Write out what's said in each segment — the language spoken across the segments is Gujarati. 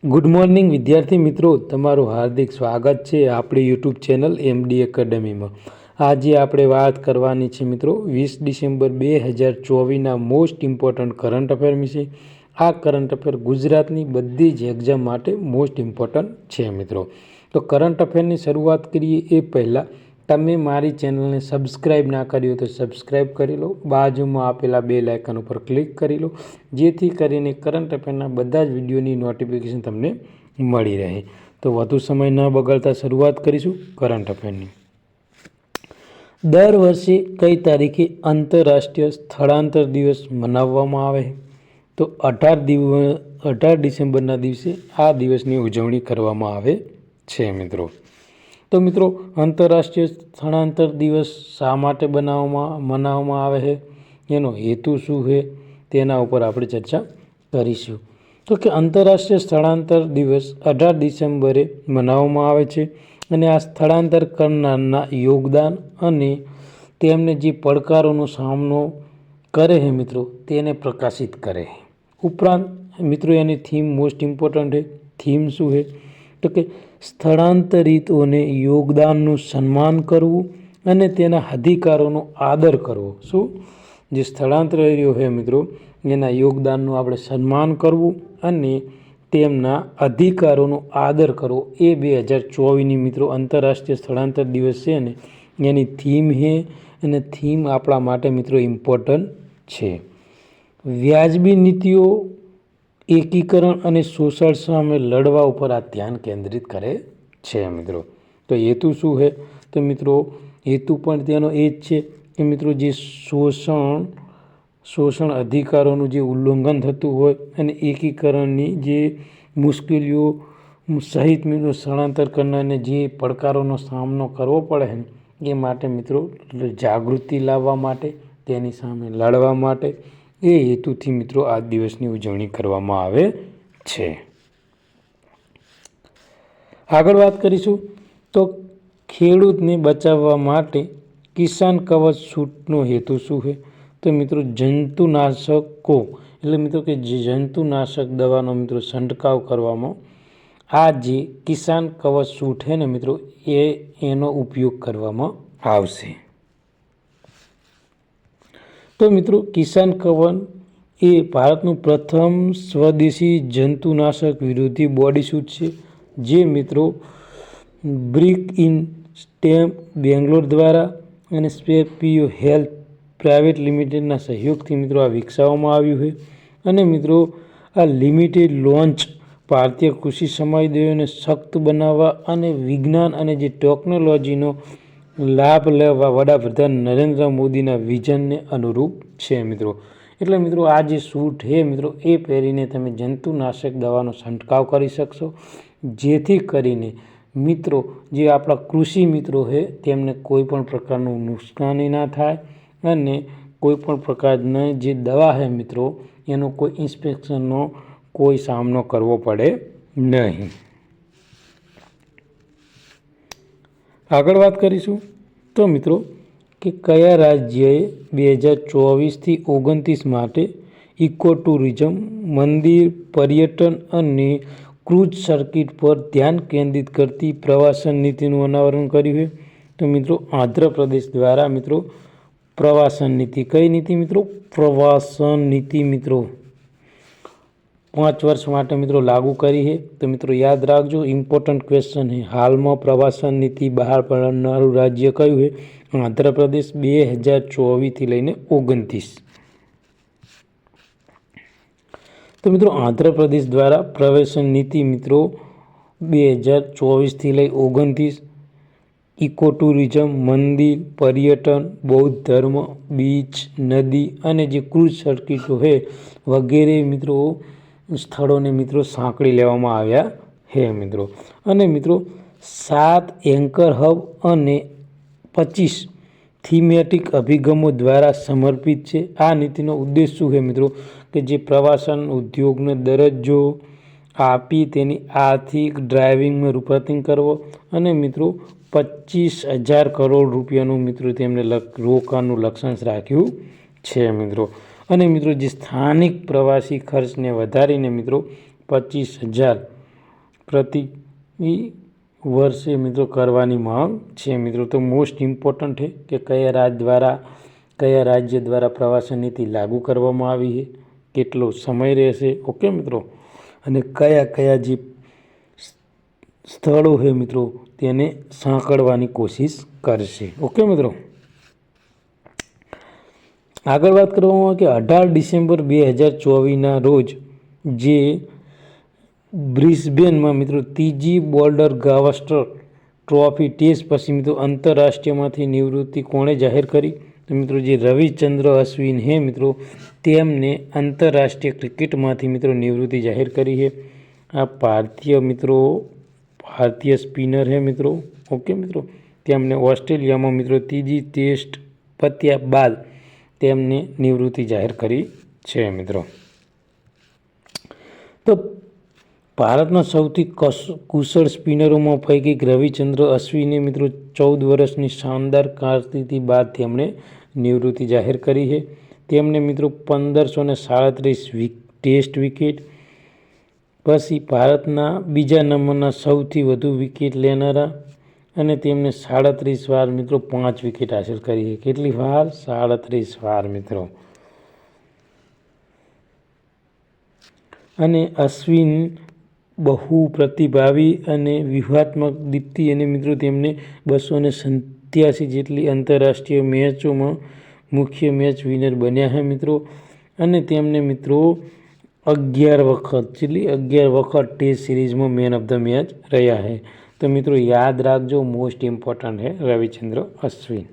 ગુડ મોર્નિંગ વિદ્યાર્થી મિત્રો, તમારું હાર્દિક સ્વાગત છે આપણી યુટ્યુબ ચેનલ MD એકેડમીમાં। આજે આપણે વાત કરવાની છે મિત્રો 20 ડિસેમ્બર 2024ના મોસ્ટ ઇમ્પોર્ટન્ટ કરંટ અફેર વિશે। આ કરંટ અફેર ગુજરાતની બધી જ એક્ઝામ માટે મોસ્ટ ઇમ્પોર્ટન્ટ છે મિત્રો। તો કરંટ અફેરની શરૂઆત કરીએ એ પહેલાં તમે મારી ચેનલને સબસ્ક્રાઈબ ના કરી હોય તો સબસ્ક્રાઈબ કરી લો, બાજુમાં આપેલા બેલ આઇકન ઉપર ક્લિક કરી લો, જેથી કરીને કરંટ અફેરના બધા જ વિડીયોની નોટિફિકેશન તમને મળી રહે। તો વધુ સમય ન બગાડતા શરૂઆત કરીશું કરંટ અફેરની। દર વર્ષે કઈ તારીખે આંતરરાષ્ટ્રીય સ્થળાંતર દિવસ મનાવવામાં આવે? તો 18 ડિસેમ્બરના દિવસે આ દિવસની ઉજવણી કરવામાં આવે છે મિત્રો। તો મિત્રો, આંતરરાષ્ટ્રીય સ્થળાંતર દિવસ શા માટે મનાવવામાં આવે છે, એનો હેતુ શું છે, તેના ઉપર આપણે ચર્ચા કરીશું। તો કે આંતરરાષ્ટ્રીય સ્થળાંતર દિવસ 18 ડિસેમ્બરે મનાવવામાં આવે છે અને આ સ્થળાંતર કરનારના યોગદાન અને તેમને જે પડકારોનો સામનો કરે છે મિત્રો, તેને પ્રકાશિત કરે છે। ઉપરાંત મિત્રો એની થીમ મોસ્ટ ઇમ્પોર્ટન્ટ છે। થીમ શું છે? તો કે સ્થળાંતરિતોને યોગદાનનું સન્માન કરવું અને તેના અધિકારોનો આદર કરવો। શું? જે સ્થળાંતરિતો છે મિત્રો, એના યોગદાનનું આપણે સન્માન કરવું અને તેમના અધિકારોનો આદર કરવો, એ 2024ની મિત્રો આંતરરાષ્ટ્રીય સ્થળાંતર દિવસ છે ને એની થીમ છે અને થીમ આપણા માટે મિત્રો ઇમ્પોર્ટન્ટ છે। વ્યાજબી નીતિઓ, એકીકરણ અને શોષણ સામે લડવા ઉપર આ ધ્યાન કેન્દ્રિત કરે છે મિત્રો। તો હેતુ શું છે? તો મિત્રો હેતુ પણ તેનો એ જ છે કે મિત્રો જે શોષણ અધિકારોનું જે ઉલ્લંઘન થતું હોય અને એકીકરણની જે મુશ્કેલીઓ સહિત મિત્રો સ્થળાંતર કરનારને જે પડકારોનો સામનો કરવો પડે એ માટે મિત્રો જાગૃતિ લાવવા માટે, તેની સામે લડવા માટે એ હેતુથી મિત્રો આ દિવસની ઉજવણી કરવામાં આવે છે। આગળ વાત કરીશું તો ખેડૂતને બચાવવા માટે કિસાન કવચ છૂટનો હેતુ શું છે? તો મિત્રો જંતુનાશકો એટલે મિત્રો કે જે જંતુનાશક દવાનો મિત્રો છંટકાવ કરવામાં આ જે કિસાન કવચ છૂટ છે ને મિત્રો એનો ઉપયોગ કરવામાં આવશે। તો મિત્રો કિસાન કવચ એ ભારતનું પ્રથમ સ્વદેશી જંતુનાશક વિરોધી બોડી સૂટ છે, જે મિત્રો બ્રિક ઇન સ્ટેમ બેંગ્લોર દ્વારા અને સ્પેપિયો હેલ્થ પ્રાઇવેટ લિમિટેડના સહયોગથી મિત્રો આ વિકસાવવામાં આવ્યું છે। અને મિત્રો આ લિમિટેડ લોન્ચ ભારતીય કૃષિ સમુદાયોને સશક્ત બનાવવા અને વિજ્ઞાન અને જે ટેકનોલોજીનો લાભ લેવા વડાપ્રધાન નરેન્દ્ર મોદીના વિઝનને અનુરૂપ છે મિત્રો। એટલે મિત્રો આ જે સૂટ છે મિત્રો એ પહેરીને તમે જંતુનાશક દવાનો છંટકાવ કરી શકશો, જેથી કરીને મિત્રો જે આપણા કૃષિ મિત્રો છે તેમને કોઈ પણ પ્રકારનું નુકસાની ના થાય અને કોઈ પણ પ્રકારની જે દવા છે મિત્રો એનો કોઈ ઇન્સ્પેક્શનનો કોઈ સામનો કરવો પડે નહીં। આગળ વાત કરીશું તો મિત્રો કે કયા રાજ્યએ 2024થી 29 માટે ઇકો ટુરિઝમ, મંદિર, પર્યટન અને ક્રૂઝ સર્કિટ પર ધ્યાન કેન્દ્રિત કરતી પ્રવાસન નીતિનું અનાવરણ કર્યું છે? તો મિત્રો આંધ્રપ્રદેશ દ્વારા મિત્રો પ્રવાસન નીતિ, કઈ નીતિ મિત્રો? પ્રવાસન નીતિ મિત્રો 5 વર્ષ માટે મિત્રો લાગુ કરી છે। તો મિત્રો યાદ રાખજો, ઇમ્પોર્ટન્ટ ક્વેશ્ચન છે। હાલમાં પ્રવાસન નીતિ બહાર પાડનારું રાજ્ય કયું છે? આંધ્રપ્રદેશ 2024થી લઈને 29। તો મિત્રો આંધ્રપ્રદેશ દ્વારા પ્રવાસન નીતિ મિત્રો 2024થી લઈ 29 ઇકો ટુરિઝમ, મંદિર, પર્યટન, બૌદ્ધ ધર્મ, બીચ, નદી અને જે ક્રૂઝ સર્કિટો છે વગેરે મિત્રો સ્થળોને મિત્રો સાંકળી લેવામાં આવ્યા છે મિત્રો। અને મિત્રો 7 એન્કર હબ અને 25 થીમેટિક અભિગમો દ્વારા સમર્પિત છે। આ નીતિનો ઉદ્દેશ શું છે મિત્રો? કે જે પ્રવાસન ઉદ્યોગને દરજ્જો આપી તેની આર્થિક ડ્રાઇવિંગમાં રૂપાંતરિત કરવો અને મિત્રો 25,000 કરોડ રૂપિયાનું મિત્રો તેમને રોકાણનું લક્ષ્યાંક રાખ્યું છે મિત્રો। અને મિત્રો જે સ્થાનિક પ્રવાસી ખર્ચને વધારીને મિત્રો 25,000 પ્રતિ વર્ષે મિત્રો કરવાની માંગ છે મિત્રો। તો મોસ્ટ ઇમ્પોર્ટન્ટ છે કે કયા રાજ્ય દ્વારા પ્રવાસન નીતિ લાગુ કરવામાં આવી છે, કેટલો સમય રહેશે, ઓકે મિત્રો, અને કયા જે સ્થળો છે મિત્રો તેને સાંકળવાની કોશિશ કરશે, ઓકે મિત્રો। આગળ વાત કરવામાં આવે કે 18 ડિસેમ્બર 2024ના રોજ જે બ્રિસ્બેનમાં મિત્રો ત્રીજી બોર્ડર ગાવસ્કર ટ્રોફી ટેસ્ટ પછી મિત્રો આંતરરાષ્ટ્રીયમાંથી નિવૃત્તિ કોણે જાહેર કરી? તો મિત્રો જે રવિચંદ્ર અશ્વિન હે મિત્રો તેમને આંતરરાષ્ટ્રીય ક્રિકેટમાંથી મિત્રો નિવૃત્તિ જાહેર કરી છે। આ ભારતીય સ્પિનર હે મિત્રો, ઓકે મિત્રો। તેમને ઓસ્ટ્રેલિયામાં મિત્રો ત્રીજી ટેસ્ટ પત્યા બાદ તેમને નિવૃત્તિ જાહેર કરી છે મિત્રો। તો ભારતના સૌથી કુશળ સ્પિનરોમાં પૈકી રવિચંદ્ર અશ્વિને મિત્રો 14 વર્ષની શાનદાર કારકિર્દી બાદ તેમણે નિવૃત્તિ જાહેર કરી છે। તેમને મિત્રો 1537 ટેસ્ટ વિકેટ પછી ભારતના બીજા નંબરના સૌથી વધુ વિકેટ લેનારા અને તેમને 37 વાર મિત્રો 5 વિકેટ હાંસલ કરી છે। કેટલી વાર? 37 વાર મિત્રો। અને અશ્વિન બહુ પ્રતિભાવી અને વ્યૂહાત્મક દીપ્તિ અને મિત્રો તેમને 287 જેટલી આંતરરાષ્ટ્રીય મેચોમાં મુખ્ય મેચ વિનર બન્યા છે મિત્રો। અને તેમને મિત્રો 11 વખત ટેસ્ટ સિરીઝમાં મેન ઓફ ધ મેચ રહ્યા છે। તો મિત્રો યાદ રાખજો, મોસ્ટ ઇમ્પોર્ટન્ટ છે રવિચંદ્ર અશ્વિન।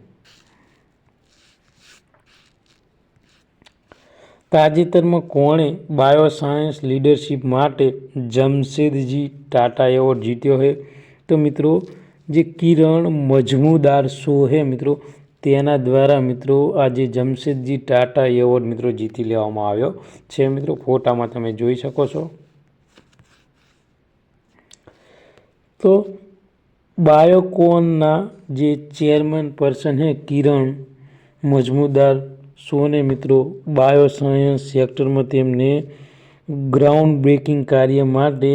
તાજેતરમાં કોણે બાયોસાયન્સ લીડરશિપ માટે જમશેદજી ટાટા એવોર્ડ જીત્યો છે? તો મિત્રો જે કિરણ મજમુદાર શો છે મિત્રો તેના દ્વારા મિત્રો આજે જમશેદજી ટાટા એવોર્ડ મિત્રો જીતી લેવામાં આવ્યો છે મિત્રો। ફોટામાં તમે જોઈ શકો છો। તો બાયોકોનના જે ચેરમેન પર્સન છે કિરણ મજમુદાર શોને મિત્રો બાયોસાયન્સ સેક્ટરમાં તેમને ગ્રાઉન્ડ બ્રેકિંગ કાર્ય માટે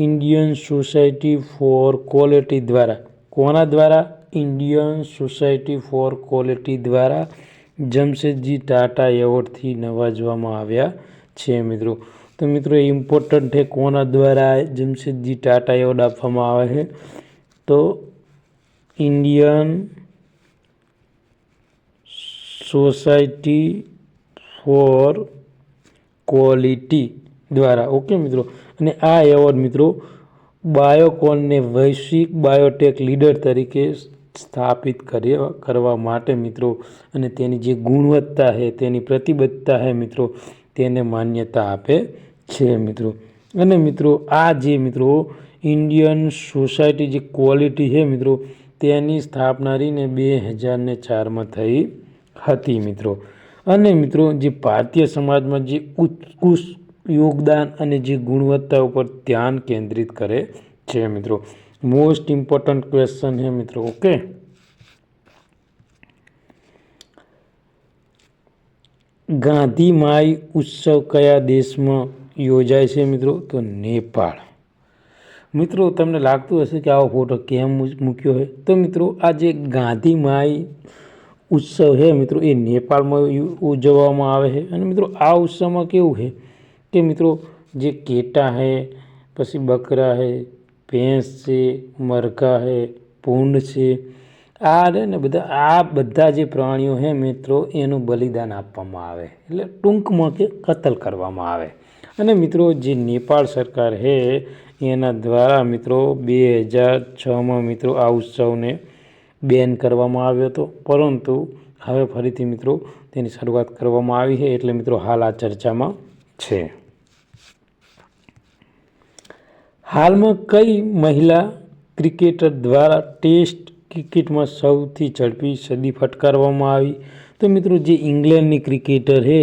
ઇન્ડિયન સોસાયટી ફોર ક્વોલિટી દ્વારા કોના દ્વારા? ઇન્ડિયન સોસાયટી ફોર ક્વોલિટી દ્વારા જમશેદજી ટાટા એવોર્ડથી નવાજવામાં આવ્યા છે મિત્રો। તો મિત્રો એ ઇમ્પોર્ટન્ટ છે કોના દ્વારા જમશેદજી ટાટા એવોર્ડ આપવામાં આવે છે? તો ઇન્ડિયન સોસાયટી ફોર ક્વોલિટી દ્વારા, ઓકે મિત્રો। અને આ એવોર્ડ મિત્રો બાયોકોનને વૈશ્વિક બાયોટેક લીડર તરીકે સ્થાપિત કરવા માટે મિત્રો અને તેની જે ગુણવત્તા છે તેની પ્રતિબદ્ધતા છે મિત્રો તેને માન્યતા આપે છે મિત્રો। અને મિત્રો આ જે મિત્રો ઇન્ડિયન સોસાયટી જે ક્વોલિટી છે મિત્રો તેની સ્થાપના રહીને 2004માં થઈ હતી મિત્રો। અને મિત્રો જે ભારતીય સમાજમાં જે ઉત્કૃષ્ટ યોગદાન અને જે ગુણવત્તા ઉપર ધ્યાન કેન્દ્રિત કરે છે મિત્રો। મોસ્ટ ઇમ્પોર્ટન્ટ ક્વેશ્ચન છે મિત્રો, ઓકે। ગાંધી માઈ ઉત્સવ કયા દેશમાં યોજાય છે મિત્રો? તો નેપાળ। મિત્રો તમને લાગતું હશે કે આવો ફોટો કેમ મૂક્યો છે? તો મિત્રો આ જે ગાંધી માઈ ઉત્સવ છે મિત્રો એ નેપાળમાં ઉજવવામાં આવે છે। અને મિત્રો આ ઉત્સવમાં કેવું છે કે મિત્રો જે ઘેટા છે, પછી બકરા છે, ભેંસ છે, મરઘા છે, ભૂંડ છે, આ બધા જે પ્રાણીઓ છે મિત્રો એનું બલિદાન આપવામાં આવે, એટલે ટૂંકમાં કે કતલ કરવામાં આવે। અને મિત્રો જે નેપાળ સરકાર છે એના દ્વારા મિત્રો 2006માં મિત્રો આ ઉત્સવને બેન કરવામાં આવ્યો હતો, પરંતુ હવે ફરીથી મિત્રો તેની શરૂઆત કરવામાં આવી છે, એટલે મિત્રો હાલ આ ચર્ચામાં છે। હાલમાં કઈ મહિલા ક્રિકેટર દ્વારા ટેસ્ટ ક્રિકેટમાં સૌથી ઝડપી સદી ફટકારવામાં આવી? તો મિત્રો જે ઇંગ્લેન્ડની ક્રિકેટર છે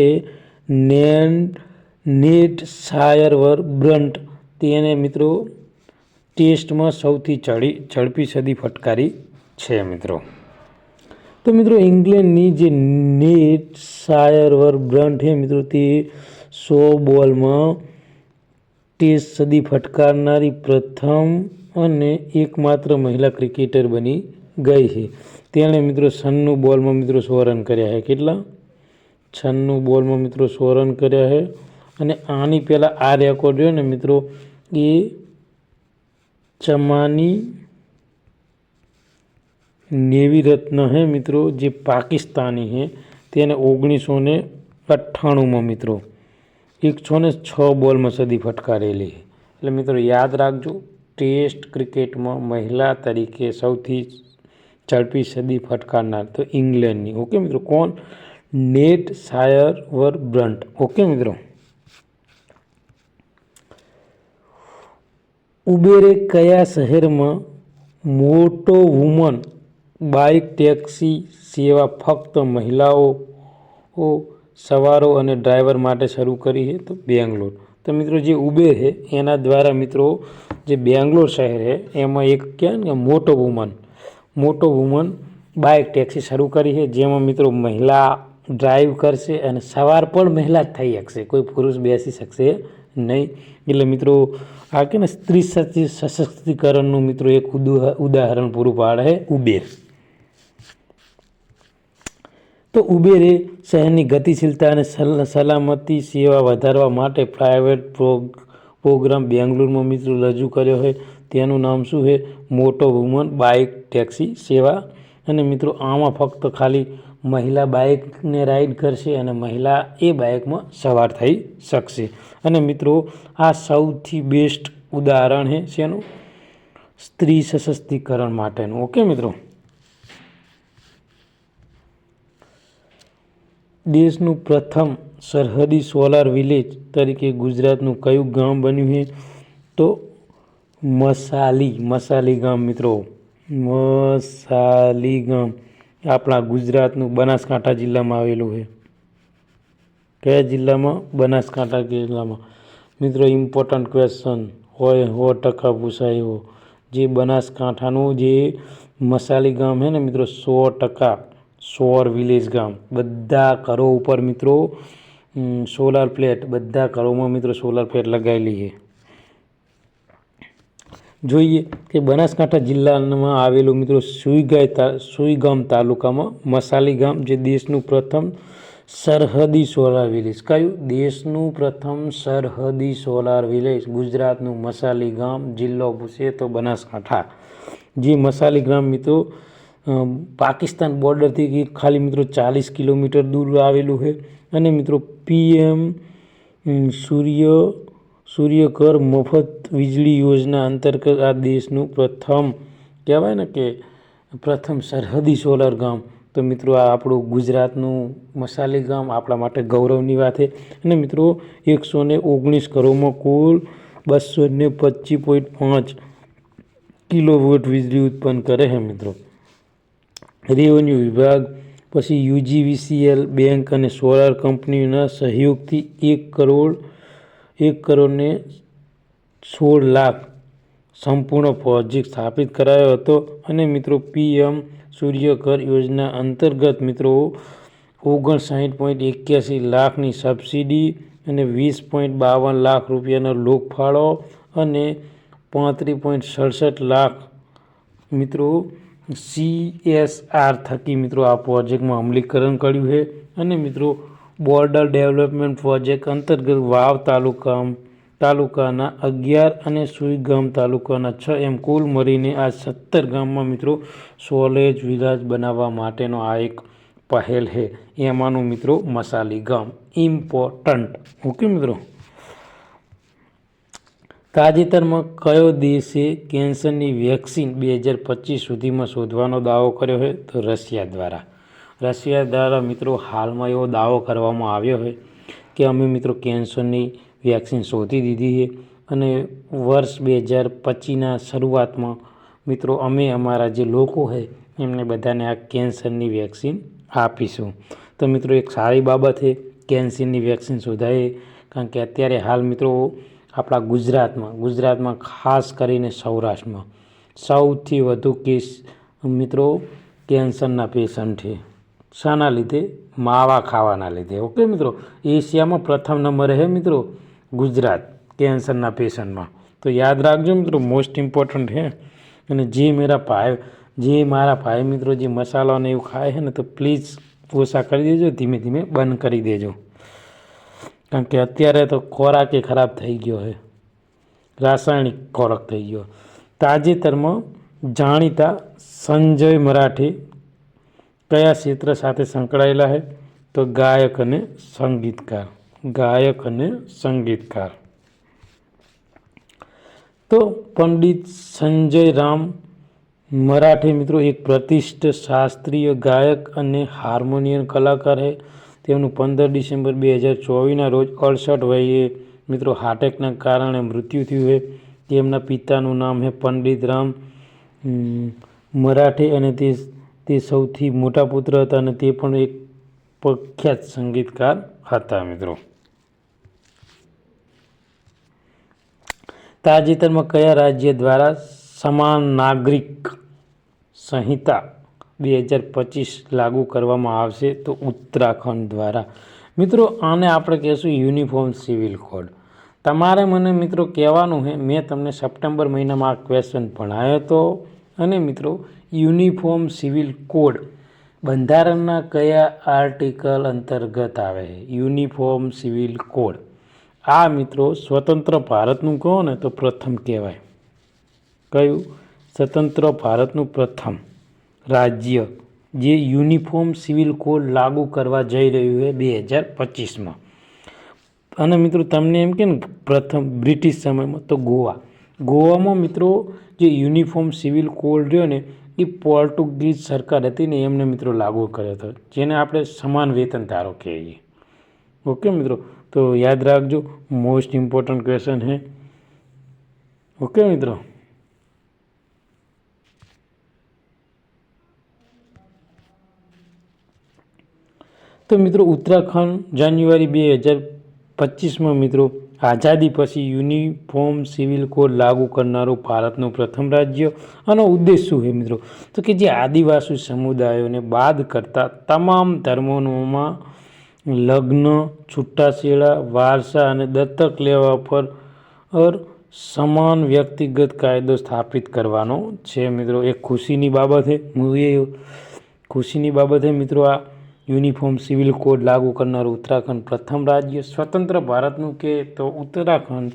નેટ સાયરવરબ્રન્ટ તેને મિત્રો ટેસ્ટમાં સૌથી ઝડપી સદી ફટકારી છે મિત્રો। તો મિત્રો ઇંગ્લેન્ડની જે નેટ સાયરવરબ્રન્ટ છે મિત્રો તે 100 બોલમાં ટેસ્ટ સદી ફટકારનારી પ્રથમ અને એકમાત્ર મહિલા ક્રિકેટર બની ગઈ છે. તેણે મિત્રો 96 બોલમાં મિત્રો 100 રન કર્યા છે. કેટલા? 96 બોલમાં મિત્રો 100 રન કર્યા છે. અને આની પહેલાં આ રેકોર્ડ રહ્યો ને મિત્રો એ ચમાની નેવી રત્ન હે મિત્રો, જે પાકિસ્તાની હે. તેને 1998માં મિત્રો 106 બોલમાં સદી ફટકારેલી. એટલે મિત્રો યાદ રાખજો, ટેસ્ટ ક્રિકેટમાં મહિલા તરીકે સૌથી ઝડપી સદી ફટકારનાર તો ઇંગ્લેન્ડની. ઓકે મિત્રો. કોણ? નેટ સાયરવર બ્રન્ટ. ઓકે મિત્રો. ઉબેરે કયા શહેરમાં મોટો વુમન બાઇક ટેક્સી સેવા ફક્ત મહિલાઓ સવારો અને ડ્રાઈવર માટે શરૂ કરી છે? તો બેંગ્લોર. તો મિત્રો જે ઉબેર છે એના દ્વારા મિત્રો જે બેંગ્લોર શહેર છે એમાં એક ક્યાં ને મોટો વુમન બાઇક ટેક્સી શરૂ કરી છે, જેમાં મિત્રો મહિલા ડ્રાઈવ કરશે અને સવાર પણ મહિલા જ થઈ શકશે, કોઈ પુરુષ બેસી શકશે નહીં. એટલે મિત્રો આ કે ને સ્ત્રી સશક્તિકરણનું મિત્રો એક ઉદાહરણ પૂરું પાડે છે ઉબેર. તો ઉબેરે શહેરની ગતિશીલતા અને સલામતી સેવા વધારવા માટે પ્રાઇવેટ પ્રોગ્રામ બેંગ્લોરમાં મિત્રો રજૂ કર્યો છે. તેનું નામ શું છે? મોટો વુમન બાઇક ટેક્સી સેવા. અને મિત્રો આમાં ફક્ત ખાલી મહિલા બાઇકને રાઈડ કરશે અને મહિલા એ બાઇકમાં સવાર થઈ શકશે. અને મિત્રો આ સૌથી બેસ્ટ ઉદાહરણ છે શેનું? સ્ત્રી સશક્તિકરણ માટેનું. ઓકે મિત્રો. દેશનું પ્રથમ સરહદી સોલાર વિલેજ તરીકે ગુજરાતનું કયું ગામ બન્યું છે? તો મસાલી ગામ મિત્રો. મસાલી ગામ આપણા ગુજરાતનું બનાસકાંઠા જિલ્લામાં આવેલું છે. કયા જિલ્લામાં? બનાસકાંઠા જિલ્લામાં. મિત્રો ઇમ્પોર્ટન્ટ ક્વેશ્ચન હોય 100% પૂછાય એવો. જે બનાસકાંઠાનું જે મસાલી ગામ છે ને મિત્રો 100% સૌર વિલેજ ગામ. બધા ઘરો ઉપર મિત્રો સોલાર પ્લેટ, બધા ઘરોમાં મિત્રો સોલાર પ્લેટ લગાવેલી છે. જોઈએ કે બનાસકાંઠા જિલ્લામાં આવેલું મિત્રો સુઈગામ તાલુકામાં મસાલી ગામ જે દેશનું પ્રથમ સરહદી સોલાર વિલેજ. કયું? દેશનું પ્રથમ સરહદી સોલાર વિલેજ ગુજરાતનું મસાલી ગામ. જિલ્લો પૂછે તો બનાસકાંઠા. જે મસાલી ગામ મિત્રો પાકિસ્તાન બોર્ડરથી ખાલી મિત્રો 40 કિલોમીટર દૂર આવેલું છે. અને મિત્રો PM સૂર્યઘર મફત વીજળી યોજના અંતર્ગત આ દેશનું પ્રથમ કહેવાય ને કે પ્રથમ સરહદી સોલાર ગામ. તો મિત્રો આ આપણું ગુજરાતનું મસાલી ગામ આપણા માટે ગૌરવની વાત છે. અને મિત્રો 119 ઘરોમાં કુલ 225.5 કિલોવોટ વીજળી ઉત્પન્ન કરે છે મિત્રો. રેવન્યુ વિભાગ, પછી UGVCL બેંક અને સોલાર કંપનીઓના સહયોગથી 1 કરોડ ને 16 લાખ સંપૂર્ણ પ્રોજેક્ટ સ્થાપિત કરાયો હતો. અને મિત્રો PM સૂર્યઘર યોજના અંતર્ગત મિત્રો 59.81 લાખની સબસિડી અને 20.52 લાખ રૂપિયાનો લોકફાળો અને 35.67 લાખ મિત્રો CSR થકી મિત્રો આ પ્રોજેક્ટમાં અમલીકરણ કર્યું છે. અને મિત્રો બોર્ડર ડેવલપમેન્ટ પ્રોજેક્ટ અંતર્ગત વાવ તાલુકાના 11 અને સુઈગામ તાલુકાના 6 એમ કુલ મળીને આ 17 ગામમાં મિત્રો સોલેજ વિલાજ બનાવવા માટેનો આ એક પહેલ છે. એમાંનું મિત્રો મસાલી ગામ ઇમ્પોર્ટન્ટ. ઓકે મિત્રો. તાજેતરમાં કયો દેશે કેન્સરની વેક્સિન 2025 સુધીમાં શોધવાનો દાવો કર્યો છે? તો રશિયા દ્વારા મિત્રો હાલમાં એવો દાવો કરવામાં આવ્યો છે કે અમે મિત્રો કેન્સરની વેક્સિન શોધી દીધી છે અને વર્ષ 2025ના શરૂઆતમાં મિત્રો અમે અમારા જે લોકો છે એમને બધાને આ કેન્સરની વેક્સિન આપીશું. તો મિત્રો એક સારી બાબત છે કેન્સરની વેક્સિન શોધાય, કારણ કે અત્યારે હાલ મિત્રો આપણા ગુજરાતમાં ખાસ કરીને સૌરાષ્ટ્રમાં સૌથી વધુ કેસ મિત્રો કેન્સરના પેશન્ટ છે. શાના લીધે? માવા ખાવાના લીધે. ઓકે મિત્રો. એશિયામાં પ્રથમ નંબરે છે મિત્રો ગુજરાત કેન્સરના પેશન્ટમાં. તો યાદ રાખજો મિત્રો, મોસ્ટ ઇમ્પોર્ટન્ટ છે. અને જે મારા ભાઈ મિત્રો જે મસાલાને એવું ખાય છે ને, તો પ્લીઝ ઓછા કરી દેજો, ધીમે ધીમે બંધ કરી દેજો. કારણ કે અત્યારે તો ખોરાક એ ખરાબ થઈ ગયો છે, રાસાયણિક ખોરાક થઈ ગયો. તાજેતરમાં જાણીતા સંજય મરાઠે કયા ક્ષેત્ર સાથે સંકળાયેલા છે? તો ગાયક અને સંગીતકાર. તો પંડિત સંજય રામ મરાઠે મિત્રો એક પ્રતિષ્ઠિત શાસ્ત્રીય ગાયક અને હાર્મોનિયમ કલાકાર છે. તેમનું 15 ડિસેમ્બર 2024ના રોજ 68 વયે મિત્રો હાર્ટ એટેકના કારણે મૃત્યુ થયું છે. તેમના પિતાનું નામ છે પંડિત રામ મરાઠે અને તે સૌથી મોટા પુત્ર હતા અને તે પણ એક પ્રખ્યાત સંગીતકાર હતા મિત્રો. તાજેતરમાં કયા રાજ્ય દ્વારા સમાન નાગરિક સંહિતા 2025 લાગુ કરવામાં આવશે? તો ઉત્તરાખંડ દ્વારા. મિત્રો આને આપણે કહેશું યુનિફોર્મ સિવિલ કોડ. તમારે મને મિત્રો કહેવાનું છે, મેં તમને સપ્ટેમ્બર મહિનામાં આ ક્વેશ્ચન ભણાવ્યો હતો. અને મિત્રો યુનિફોર્મ સિવિલ કોડ બંધારણના કયા આર્ટિકલ અંતર્ગત આવે છે? Uniform civil code. આ મિત્રો સ્વતંત્ર ભારતનું કહો ને તો પ્રથમ કહેવાય. કયું? સ્વતંત્ર ભારતનું પ્રથમ રાજ્ય જે યુનિફોર્મ સિવિલ કોડ લાગુ કરવા જઈ રહ્યું છે 2025માં. અને મિત્રો તમને એમ કે ને પ્રથમ બ્રિટિશ સમયમાં, તો ગોવામાં મિત્રો જે યુનિફોર્મ સિવિલ કોડ રહ્યો ને એ પોર્ટુગીઝ સરકાર હતી ને એમને મિત્રો લાગુ કર્યો હતો, જેને આપણે સમાન વેતન ધારો કહીએ. ઓકે મિત્રો, તો યાદ રાખજો, મોસ્ટ ઇમ્પોર્ટન્ટ ક્વેશ્ચન છે. ઓકે મિત્રો. તો મિત્રો ઉત્તરાખંડ જાન્યુઆરી 2025માં મિત્રો આઝાદી પછી યુનિફોર્મ સિવિલ કોડ લાગુ કરનારું ભારતનું પ્રથમ રાજ્ય. આનો ઉદ્દેશ શું છે મિત્રો? તો કે જે આદિવાસી સમુદાયોને બાદ કરતા તમામ ધર્મોમાં લગ્ન, છૂટાછેડા, વારસા અને દત્તક લેવા પર સમાન વ્યક્તિગત કાયદો સ્થાપિત કરવાનો છે મિત્રો. એક ખુશીની બાબત છે મિત્રો. આ યુનિફોર્મ સિવિલ કોડ લાગુ કરનારું ઉત્તરાખંડ પ્રથમ રાજ્ય. સ્વતંત્ર ભારતનું કહે તો ઉત્તરાખંડ,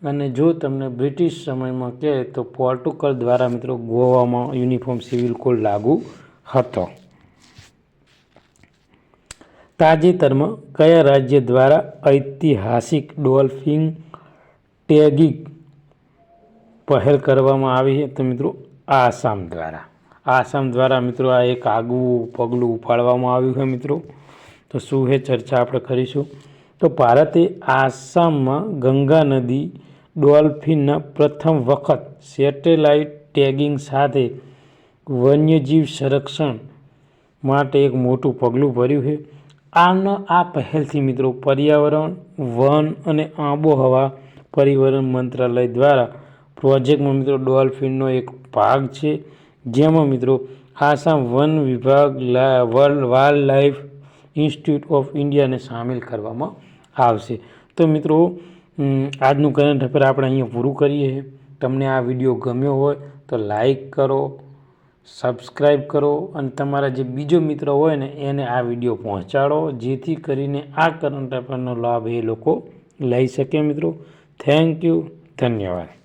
અને જો તમને બ્રિટિશ સમયમાં કહે તો પોર્ટુગલ દ્વારા મિત્રો ગોવામાં યુનિફોર્મ સિવિલ કોડ લાગુ હતો. તાજેતરમાં કયા રાજ્ય દ્વારા ઐતિહાસિક ડોલ્ફિન ટેગિંગ પહેલ કરવામાં આવી છે? તો મિત્રો આસામ દ્વારા મિત્રો આ એક આગવું પગલું ઉપાડવામાં આવ્યું છે મિત્રો. તો શું છે ચર્ચા આપણે કરીશું. તો ભારતે આસામમાં ગંગા નદી ડોલ્ફિનના પ્રથમ વખત સેટેલાઇટ ટેગિંગ સાથે વન્યજીવ સંરક્ષણ માટે એક મોટું પગલું ભર્યું છે. આ પહેલથી મિત્રો પર્યાવરણ, વન અને આબોહવા પરિવર્તન મંત્રાલય દ્વારા પ્રોજેક્ટમાં મિત્રો ડોલ્ફિનનો એક ભાગ છે, જેમાં મિત્રો આસામ વન વિભાગ, વાઇલ્ડ લાઇફ ઇન્સ્ટિટ્યૂટ ઓફ ઇન્ડિયાને સામેલ કરવામાં આવશે. તો મિત્રો આજનું કરંટ અફેર આપણે અહીંયા પૂરું કરીએ. તમને આ વિડીયો ગમ્યો હોય તો લાઈક કરો, સબસ્ક્રાઈબ કરો અને તમારા જે બીજો મિત્ર હોય ને એને આ વિડીયો પહોંચાડો, જેથી કરીને આ કરંટ અફેરનો લાભ એ લોકો લઈ શકે મિત્રો. થેન્ક યુ, ધન્યવાદ.